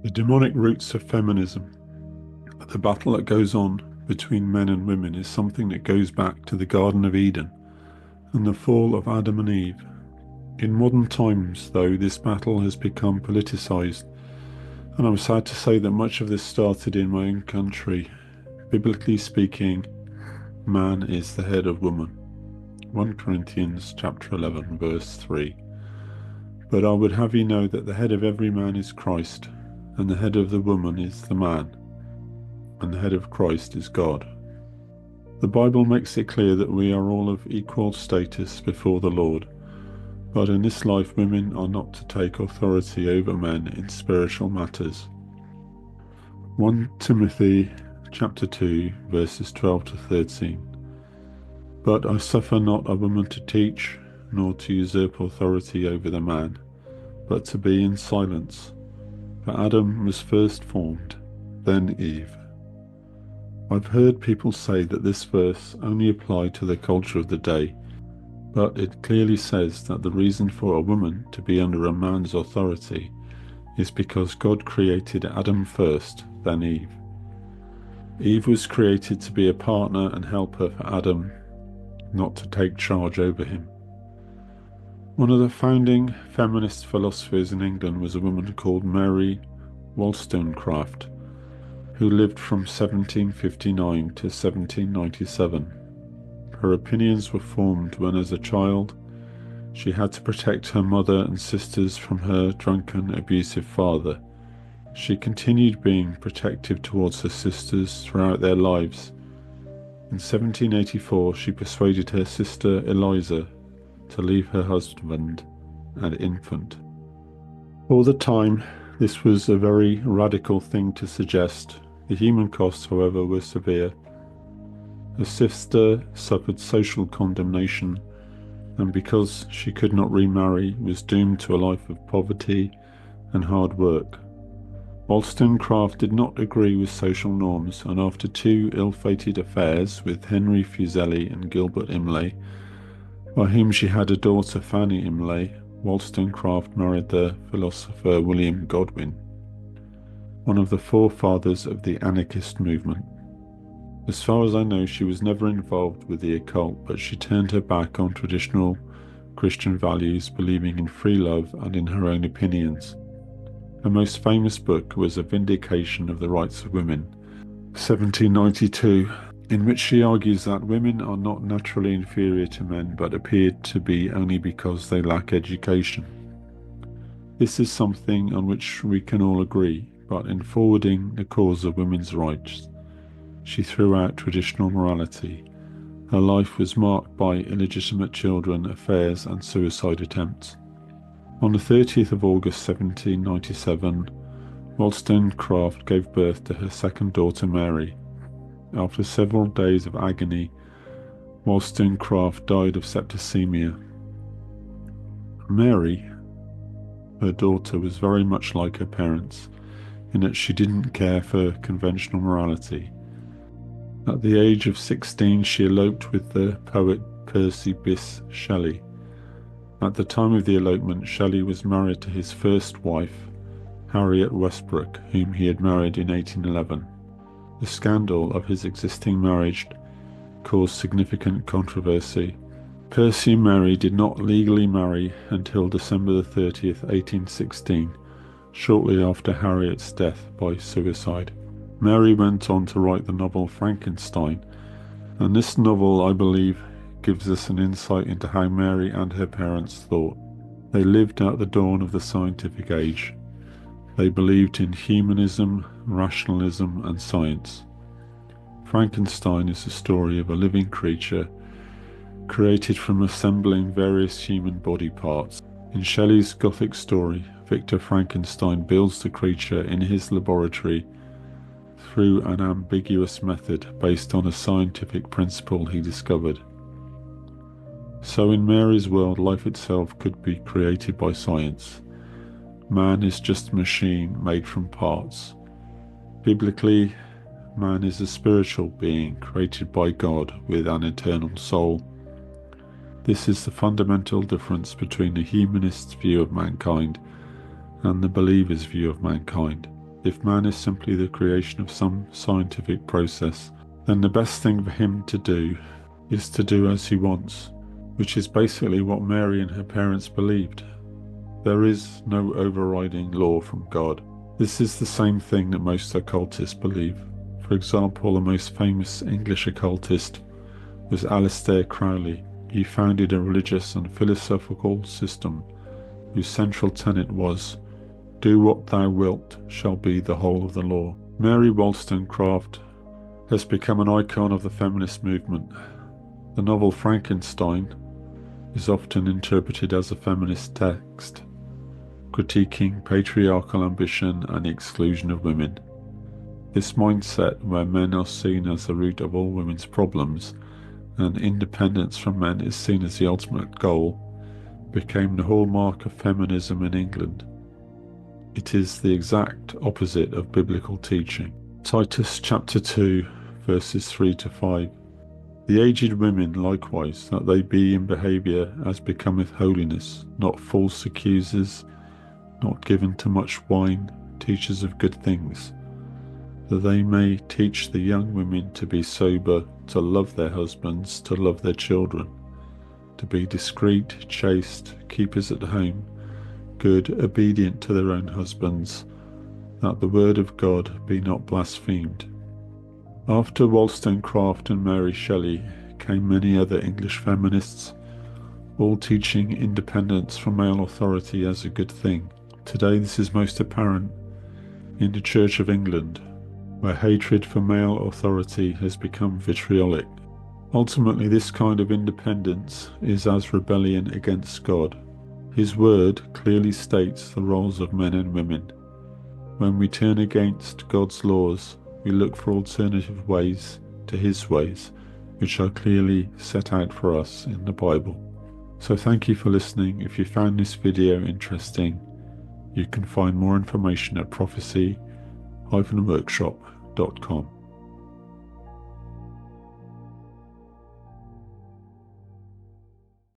The demonic roots of feminism. The battle that goes on between men and women is something that goes back to the Garden of Eden and the fall of Adam and Eve. In modern times, though, this battle has become politicised, and I'm sad to say that much of this started in my own country. Biblically speaking, man is the head of woman. 1 Corinthians chapter 11, verse 3. But I would have you know that the head of every man is Christ, and the head of the woman is the man, and the head of Christ is God. The Bible makes it clear that we are all of equal status before the Lord, but in this life women are not to take authority over men in spiritual matters. 1 Timothy chapter 2, verses 12 to 13. But I suffer not a woman to teach, nor to usurp authority over the man, but to be in silence. For Adam was first formed, then Eve. I've heard people say that this verse only applied to the culture of the day, but it clearly says that the reason for a woman to be under a man's authority is because God created Adam first, then Eve. Eve was created to be a partner and helper for Adam, not to take charge over him. One of the founding feminist philosophers in England was a woman called Mary Wollstonecraft, who lived from 1759 to 1797. Her opinions were formed when, as a child, she had to protect her mother and sisters from her drunken, abusive father. She continued being protective towards her sisters throughout their lives. In 1784, she persuaded her sister Eliza to leave her husband and infant. For the time, this was a very radical thing to suggest. The human costs, however, were severe. Her sister suffered social condemnation, and because she could not remarry, was doomed to a life of poverty and hard work. Wollstonecraft did not agree with social norms, and after two ill-fated affairs with Henry Fuseli and Gilbert Imlay, by whom she had a daughter, Fanny Imlay, Wollstonecraft married the philosopher William Godwin, one of the forefathers of the anarchist movement. As far as I know, she was never involved with the occult, but she turned her back on traditional Christian values, believing in free love and in her own opinions. Her most famous book was A Vindication of the Rights of Women, 1792, in which she argues that women are not naturally inferior to men, but appear to be only because they lack education. This is something on which we can all agree, but in forwarding the cause of women's rights, she threw out traditional morality. Her life was marked by illegitimate children, affairs, and suicide attempts. On the 30th of August 1797, Wollstonecraft gave birth to her second daughter, Mary. After several days of agony, Wollstonecraft died of septicemia. Mary, her daughter, was very much like her parents, in that she didn't care for conventional morality. At the age of 16, she eloped with the poet Percy Bysshe Shelley. At the time of the elopement, Shelley was married to his first wife, Harriet Westbrook, whom he had married in 1811. The scandal of his existing marriage caused significant controversy. Percy and Mary did not legally marry until December 30th, 1816, shortly after Harriet's death by suicide. Mary went on to write the novel Frankenstein, and this novel, I believe, gives us an insight into how Mary and her parents thought. They lived at the dawn of the scientific age. They believed in humanism, rationalism, and science. Frankenstein is the story of a living creature created from assembling various human body parts. In Shelley's Gothic story, Victor Frankenstein builds the creature in his laboratory through an ambiguous method based on a scientific principle he discovered. So in Mary's world, life itself could be created by science. Man is just a machine made from parts. Biblically, man is a spiritual being created by God with an eternal soul. This is the fundamental difference between the humanist's view of mankind and the believer's view of mankind. if man is simply the creation of some scientific process, then the best thing for him to do is to do as he wants, which is basically what Mary and her parents believed. There is no overriding law from God. This is the same thing that most occultists believe. For example, the most famous English occultist was Aleister Crowley. He founded a religious and philosophical system whose central tenet was, "Do what thou wilt shall be the whole of the law." Mary Wollstonecraft has become an icon of the feminist movement. The novel Frankenstein is often interpreted as a feminist text, critiquing patriarchal ambition and the exclusion of women. This mindset, where men are seen as the root of all women's problems and independence from men is seen as the ultimate goal, became the hallmark of feminism in England. It is the exact opposite of biblical teaching. Titus chapter 2 verses 3 to 5. The aged women likewise, that they be in behaviour as becometh holiness, not false accusers, not given to much wine, teachers of good things, that they may teach the young women to be sober, to love their husbands, to love their children, to be discreet, chaste, keepers at home, good, obedient to their own husbands, that the word of God be not blasphemed. After Wollstonecraft and Mary Shelley came many other English feminists, all teaching independence from male authority as a good thing. Today this is most apparent in the Church of England, where hatred for male authority has become vitriolic. Ultimately, this kind of independence is as rebellion against God. His word clearly states the roles of men and women. When we turn against God's laws, we look for alternative ways to his ways, which are clearly set out for us in the Bible. So thank you for listening. If you found this video interesting, you can find more information at prophecy-workshop.com.